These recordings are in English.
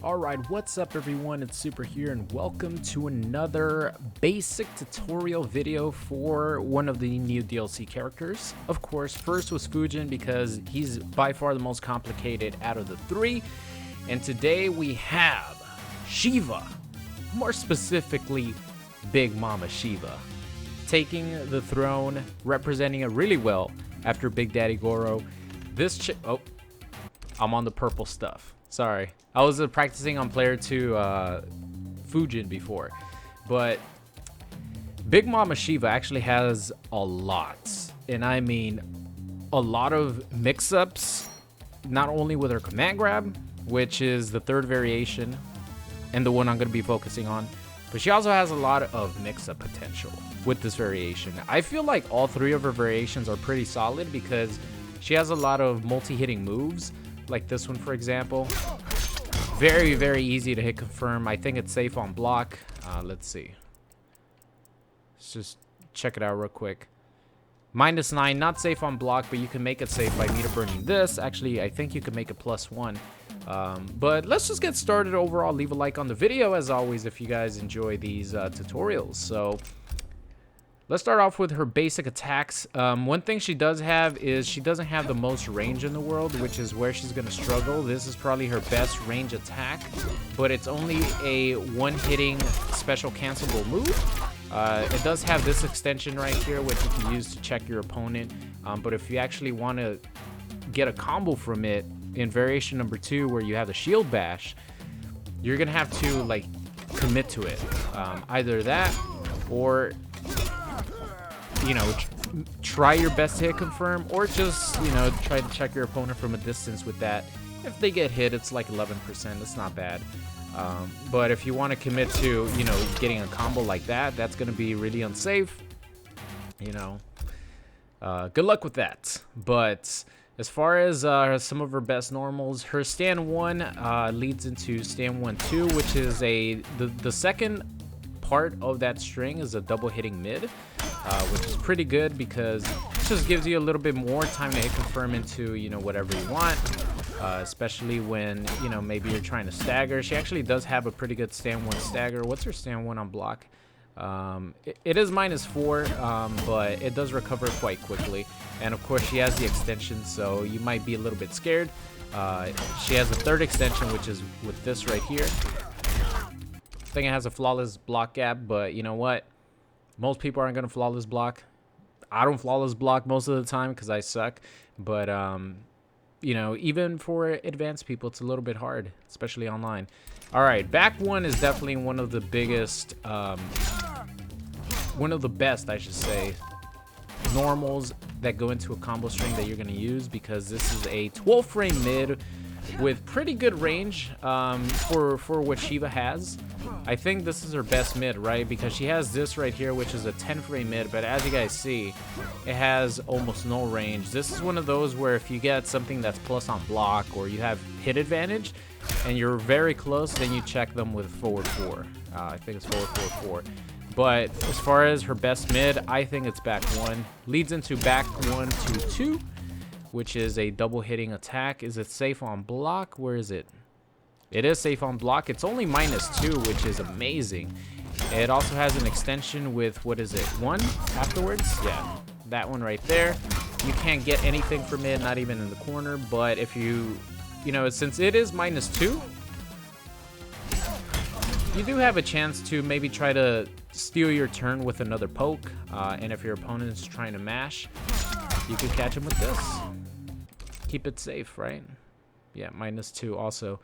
Alright, what's up everyone, it's Super here and welcome to another basic tutorial video for one of the new DLC characters. Of course, first was Fujin because he's by far the most complicated out of the three. And today we have Sheeva, more specifically Big Mama Sheeva, taking the throne, representing it really well after Big Daddy Goro. Oh, I'm on the purple stuff. Sorry, I was practicing on player 2 Fujin before, but Big Mama Sheeva actually has a lot, and I mean a lot of mix-ups, not only with her command grab, which is the third variation and the one I'm going to be focusing on, but she also has a lot of mix-up potential with this variation. I feel like all three of her variations are pretty solid because she has a lot of multi-hitting moves, like this one for example. Very easy to hit confirm. I think it's safe on block. Let's see, let's just check it out real quick. -9, not safe on block, but you can make it safe by meter burning this. Actually, I think you can make it +1. But let's just get started. Overall, leave a like on the video as always if you guys enjoy these tutorials. So let's start off with her basic attacks. One thing she does have is she doesn't have the most range in the world, which is where she's going to struggle. This is probably her best range attack, but it's only a one-hitting special cancelable move. It does have this extension right here, which you can use to check your opponent. But if you actually want to get a combo from it in variation number 2, where you have the shield bash, you're going to have to like commit to it. Either that or, you know, try your best to hit confirm, or just, you know, try to check your opponent from a distance with that. If they get hit, it's like 11%. It's not bad. But if you want to commit to, you know, getting a combo like that, that's going to be really unsafe. You know, good luck with that. But as far as some of her best normals, her stand 1 leads into stand 1-2, which is the second part of that string is a double hitting mid, which is pretty good because it just gives you a little bit more time to hit confirm into, you know, whatever you want, especially when, you know, maybe you're trying to stagger. She actually does have a pretty good stand 1 stagger. What's her stand 1 on block? It is -4, but it does recover quite quickly, and of course she has the extension, so you might be a little bit scared. She has a third extension, which is with this right here. I think it has a flawless block gap, but you know what? Most people aren't going to flawless block. I don't flawless block most of the time because I suck. But, you know, even for advanced people, it's a little bit hard, especially online. All right, back 1 is definitely one of the biggest, one of the best, I should say, normals that go into a combo string that you're going to use, because this is a 12-frame mid with pretty good range for what Sheeva has. I think this is her best mid, right? Because she has this right here, which is a 10-frame mid, but as you guys see, it has almost no range. This is one of those where if you get something that's plus on block, or you have hit advantage and you're very close, then you check them with forward 4. I think it's forward 4. But as far as her best mid, I think it's back 1. Leads into back 1-2, which is a double hitting attack. Is it safe on block? Where is it? It is safe on block. It's only -2, which is amazing. It also has an extension with, what is it, 1 afterwards? Yeah, that one right there. You can't get anything from it, not even in the corner. But if you know, since it is -2, you do have a chance to maybe try to steal your turn with another poke. And if your opponent is trying to mash, you could catch him with this. Keep it safe, right? Yeah, -2 also.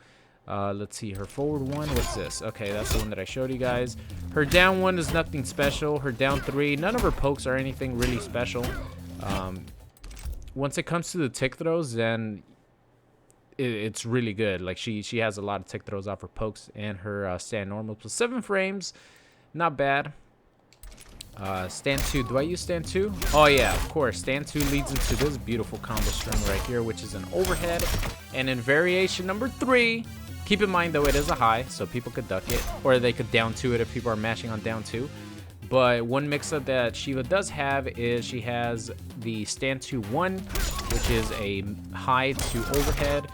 Let's see, her forward 1, what's this? Okay, that's the one that I showed you guys. Her down 1 is nothing special. Her down 3, none of her pokes are anything really special. Once it comes to the tick throws, then it's really good. Like she has a lot of tick throws off her pokes, and her stand normal plus 7 frames, not bad. Stand 2, do I use stand 2? Oh yeah, of course. Stand 2 leads into this beautiful combo string right here, which is an overhead. And in variation number 3, keep in mind though, it is a high, so people could duck it, or they could down 2 it if people are mashing on down 2. But one mix-up that Sheeva does have is she has the stand 2-1, which is a high to overhead,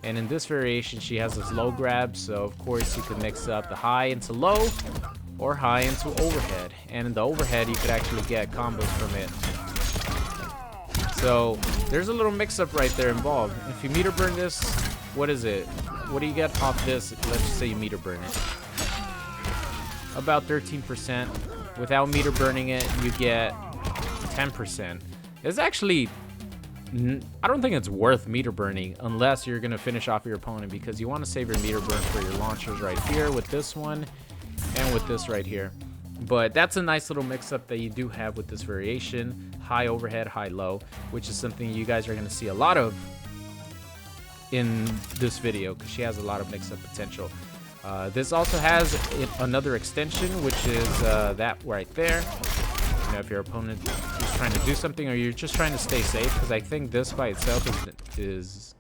And in this variation, she has this low grab, so of course you could mix up the high into low or high into overhead. And in the overhead, you could actually get combos from it. So there's a little mix-up right there involved. If you meter burn this, what is it? What do you get off this? Let's just say you meter burn it. About 13%. Without meter burning it, you get 10%. It's actually, I don't think it's worth meter burning unless you're gonna finish off your opponent, because you want to save your meter burn for your launchers right here with this one and with this right here. But that's a nice little mix-up that you do have with this variation. High overhead, high low, which is something you guys are gonna see a lot of in this video because she has a lot of mix-up potential. This also has another extension, which is that right there. You know, if your opponent is trying to do something or you're just trying to stay safe, because I think this by itself is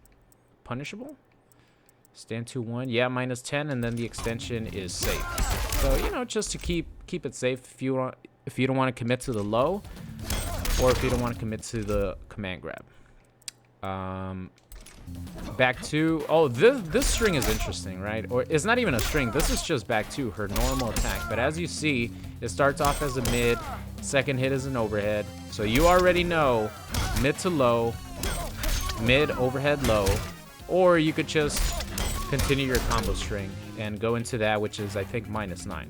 punishable. Stand 2-1, yeah, -10, and then the extension is safe. So you know, just to keep it safe if you don't want to commit to the low, or if you don't want to commit to the command grab. Back two. Oh, this string is interesting, right? Or it's not even a string. This is just back two, her normal attack. But as you see, it starts off as a mid. Second hit is an overhead. So you already know mid to low, mid, overhead, low. Or you could just continue your combo string and go into that, which is, I think, -9.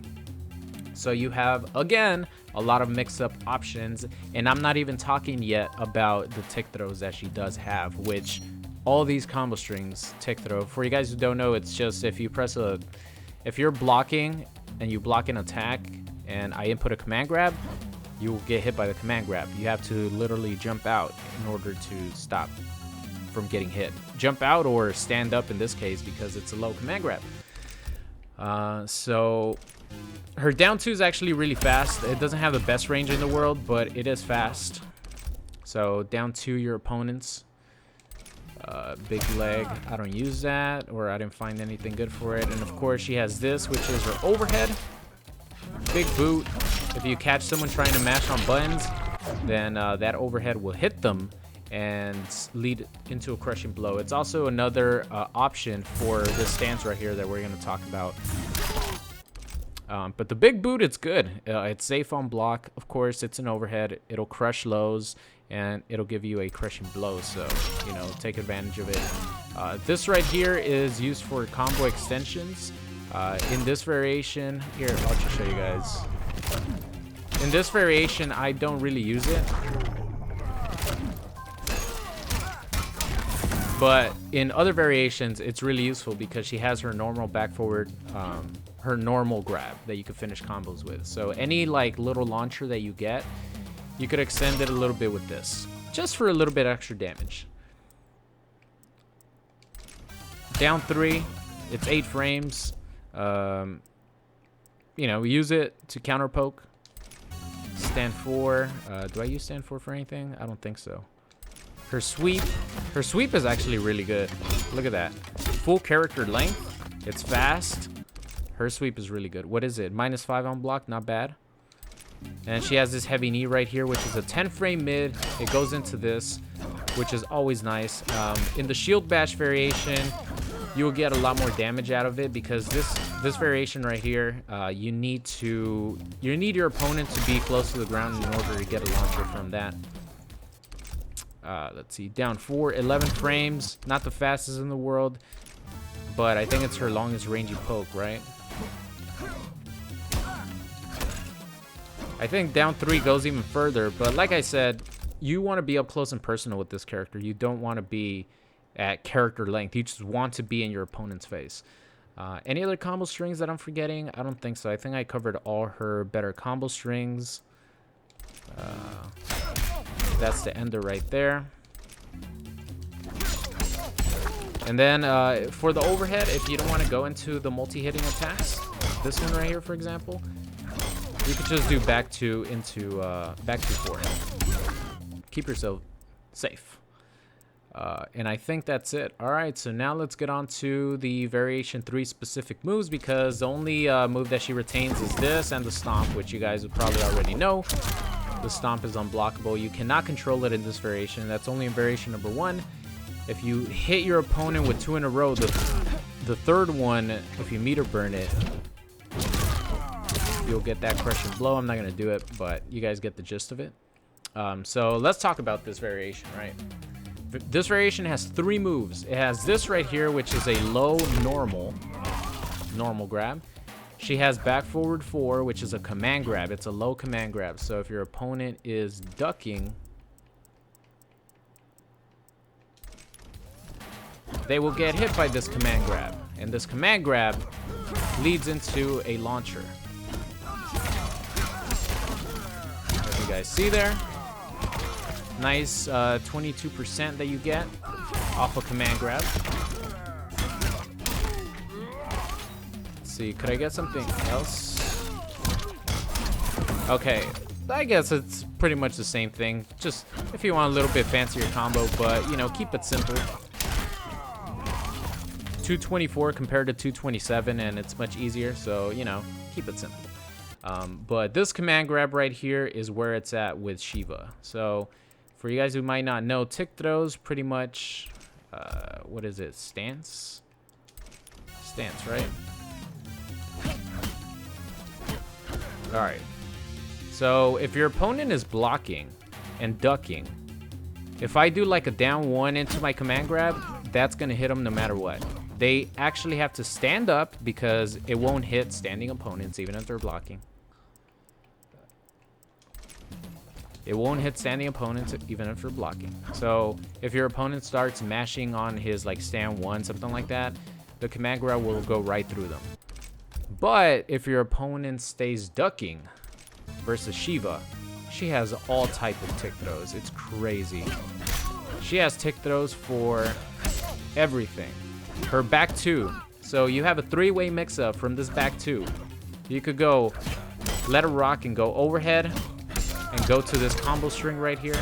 So you have, again, a lot of mix-up options. And I'm not even talking yet about the tick throws that she does have, which all these combo strings tick throw. For you guys who don't know, it's just if you're blocking and you block an attack and I input a command grab, you will get hit by the command grab. You have to literally jump out in order to stop from getting hit. Jump out or stand up in this case because it's a low command grab. So her down two is actually really fast. It doesn't have the best range in the world, but it is fast. So down two your opponents. Big leg, I don't use that, or I didn't find anything good for it. And of course she has this, which is her overhead. Big boot. If you catch someone trying to mash on buttons, then that overhead will hit them and lead into a crushing blow. It's also another option for this stance right here that we're going to talk about. But the big boot, it's good. It's safe on block. Of course, it's an overhead. It'll crush lows and it'll give you a crushing blow. So, you know, take advantage of it. This right here is used for combo extensions. In this variation, here, I'll just show you guys. In this variation, I don't really use it. But in other variations, it's really useful because she has her normal back forward, her normal grab that you can finish combos with. So any like little launcher that you get, you could extend it a little bit with this, just for a little bit extra damage. Down three, it's 8 frames. You know, we use it to counter poke. Stand 4. Do I use stand 4 for anything? I don't think so. Her sweep is actually really good. Look at that. Full character length. It's fast. Her sweep is really good. What is it? -5 on block. Not bad. And she has this heavy knee right here, which is a 10 frame mid. It goes into this, which is always nice. In the shield bash variation, you'll get a lot more damage out of it because this variation right here, you need your opponent to be close to the ground in order to get a launcher from that. Let's see, down 4, 11 frames, not the fastest in the world, but I think it's her longest rangey poke, right? I think down 3 goes even further, but like I said, you want to be up close and personal with this character. You don't want to be at character length. You just want to be in your opponent's face. Any other combo strings that I'm forgetting? I don't think so. I think I covered all her better combo strings. That's the ender right there. And then for the overhead, if you don't want to go into the multi-hitting attacks, this one right here, for example, you could just do back 2 into back 2 forehead. Keep yourself safe. And I think that's it. All right, so now let's get on to the variation 3 specific moves, because the only move that she retains is this and the stomp, which you guys would probably already know. The stomp is unblockable. You cannot control it in this variation. That's only in variation number 1. If you hit your opponent with 2 in a row, the third one, if you meter burn it, you'll get that crushing blow. I'm not going to do it, but you guys get the gist of it. So let's talk about this variation, right? This variation has 3 moves. It has this right here, which is a low normal grab. She has back forward 4, which is a command grab. It's a low command grab. So if your opponent is ducking, they will get hit by this command grab. And this command grab leads into a launcher. As you guys see there, nice 22% that you get off a command grab. Let's see, could I get something else? Okay, I guess it's pretty much the same thing. Just if you want a little bit fancier combo, but you know, keep it simple. 224 compared to 227, and it's much easier, so you know, keep it simple. But this command grab right here is where it's at with Sheeva. So for you guys who might not know, tick throws pretty much what is it, stance, right? All right, so if your opponent is blocking and ducking, if I do like a down 1 into my command grab, that's gonna hit them no matter what. They actually have to stand up because it won't hit standing opponents even if they're blocking. It won't hit standing opponents even if they're blocking. So if your opponent starts mashing on his like stand 1, something like that, the command grab will go right through them. But if your opponent stays ducking versus Sheeva, she has all type of tick throws. It's crazy. She has tick throws for everything. Her back 2. So you have a 3-way mix-up from this back 2. You could go let her rock and go overhead and go to this combo string right here.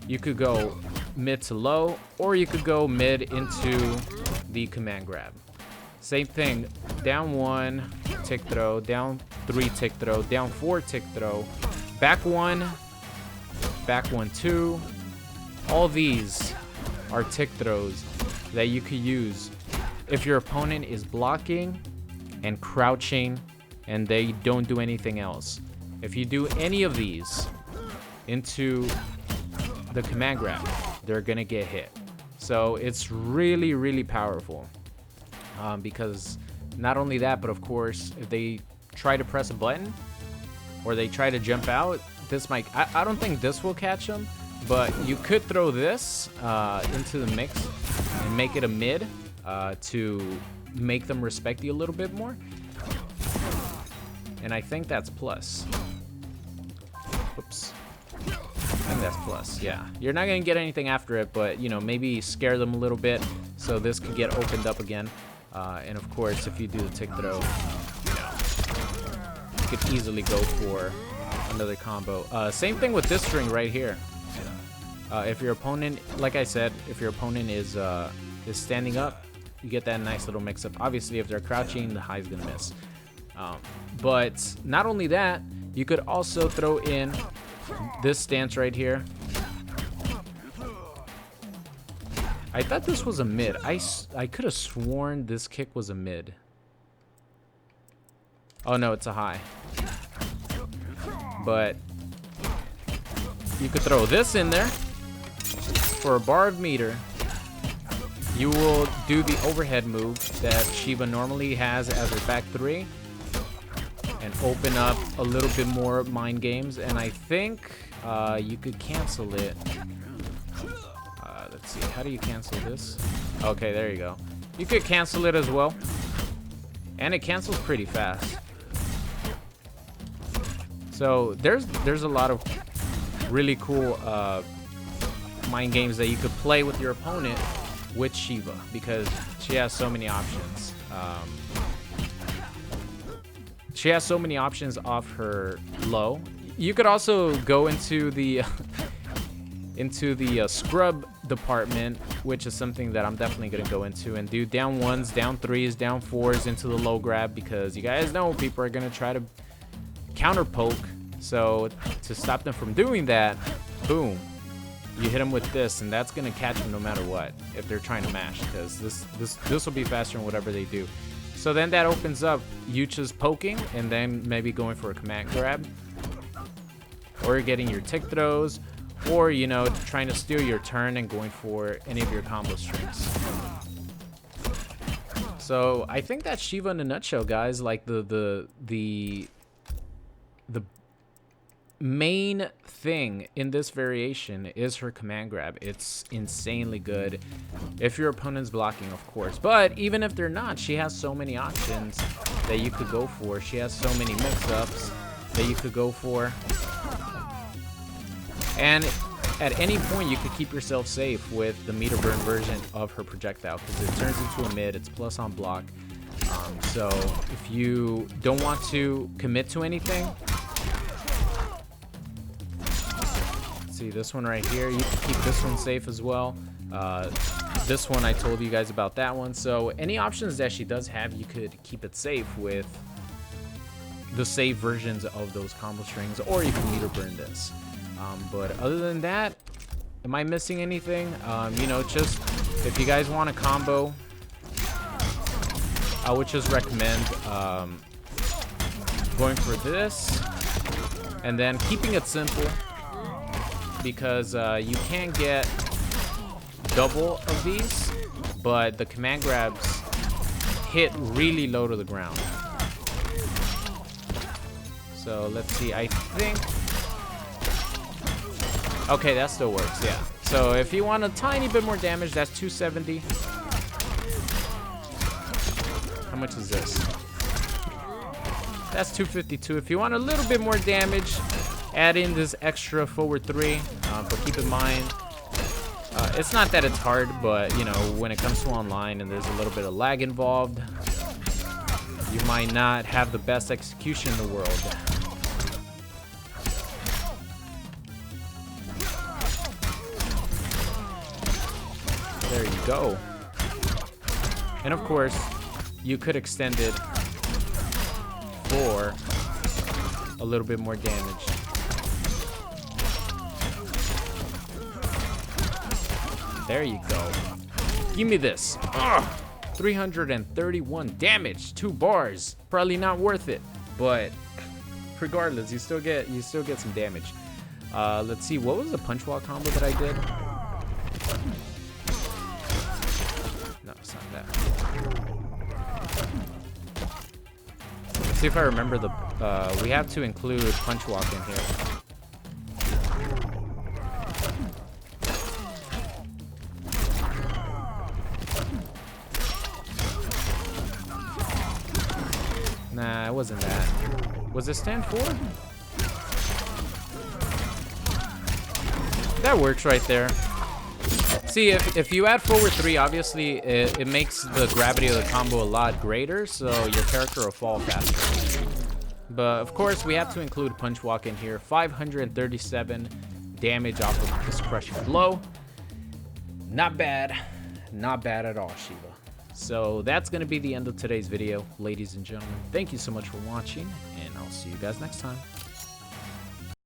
You could go mid to low, or you could go mid into the command grab. Same thing, down 1 tick throw, down 3 tick throw, down 4 tick throw, back 1, back 1 2. All these are tick throws that you could use if your opponent is blocking and crouching and they don't do anything else. If you do any of these into the command grab, they're gonna get hit. So it's really, really powerful, because not only that, but of course, if they try to press a button or they try to jump out, this might, I don't think this will catch them, but you could throw this into the mix and make it a mid to make them respect you a little bit more. And I think that's plus. Oops. I think that's plus, yeah. You're not gonna get anything after it, but you know, maybe scare them a little bit so this could get opened up again. And of course, if you do the tick throw, you know, you could easily go for another combo. Same thing with this string right here. If your opponent, like I said, if your opponent is standing up, you get that nice little mix-up. Obviously, if they're crouching, the high's gonna miss. But not only that, you could also throw in this stance right here. I thought this was a mid. I could have sworn this kick was a mid. Oh no, it's a high. But you could throw this in there for a bar of meter. You will do the overhead move that Sheeva normally has as her back 3 and open up a little bit more mind games. And I think you could cancel it. Let's see, how do you cancel this? Okay, there you go. You could cancel it as well. And it cancels pretty fast. So there's a lot of really cool mind games that you could play with your opponent with Sheeva, because she has so many options. She has so many options off her low. You could also go into the scrub department, which is something that I'm definitely gonna go into, and do down 1s, down 3s, down 4s into the low grab, because you guys know people are gonna try to counter poke. So to stop them from doing that, boom, you hit them with this, and that's gonna catch them no matter what if they're trying to mash, because this will be faster in whatever they do. So then that opens up you just poking and then maybe going for a command grab, or getting your tick throws, or, you know, trying to steal your turn and going for any of your combo strings. So I think that's Sheeva in a nutshell, guys. Like the main thing in this variation is her command grab. It's insanely good if your opponent's blocking, of course, but even if they're not, she has so many options that you could go for. She has so many mix-ups that you could go for, and at any point you could keep yourself safe with the meter burn version of her projectile, because it turns into a mid. It's plus on block. So if you don't want to commit to anything, see this one right here, you can keep this one safe as well. This one, I told you guys about that one. So any options that she does have, you could keep it safe with the save versions of those combo strings, or you can meter burn this. But other than that, am I missing anything? You know, just if you guys want a combo, I would just recommend going for this and then keeping it simple, because you can get double of these, but the command grabs hit really low to the ground. So let's see, I think, okay, that still works, yeah. So if you want a tiny bit more damage, that's 270. How much is this? That's 252. If you want a little bit more damage, add in this extra forward 3, but keep in mind, it's not that it's hard, but you know, when it comes to online and there's a little bit of lag involved, you might not have the best execution in the world. There you go. And of course, you could extend it for a little bit more damage. There you go. Give me this. Ugh. 331 damage, 2 bars. Probably not worth it, but regardless, you still get some damage. Let's see, what was the punch wall combo that I did? No, it's not that. Let's see if I remember the. We have to include punch walk in here. Nah, it wasn't that. Was it stand 4? That works right there. See, if you add forward 3, obviously it makes the gravity of the combo a lot greater, so your character will fall faster. But of course, we have to include punch walk in here. 537 damage off of this crushing blow. Not bad. Not bad at all, Sheeva. So that's going to be the end of today's video, ladies and gentlemen. Thank you so much for watching, and I'll see you guys next time.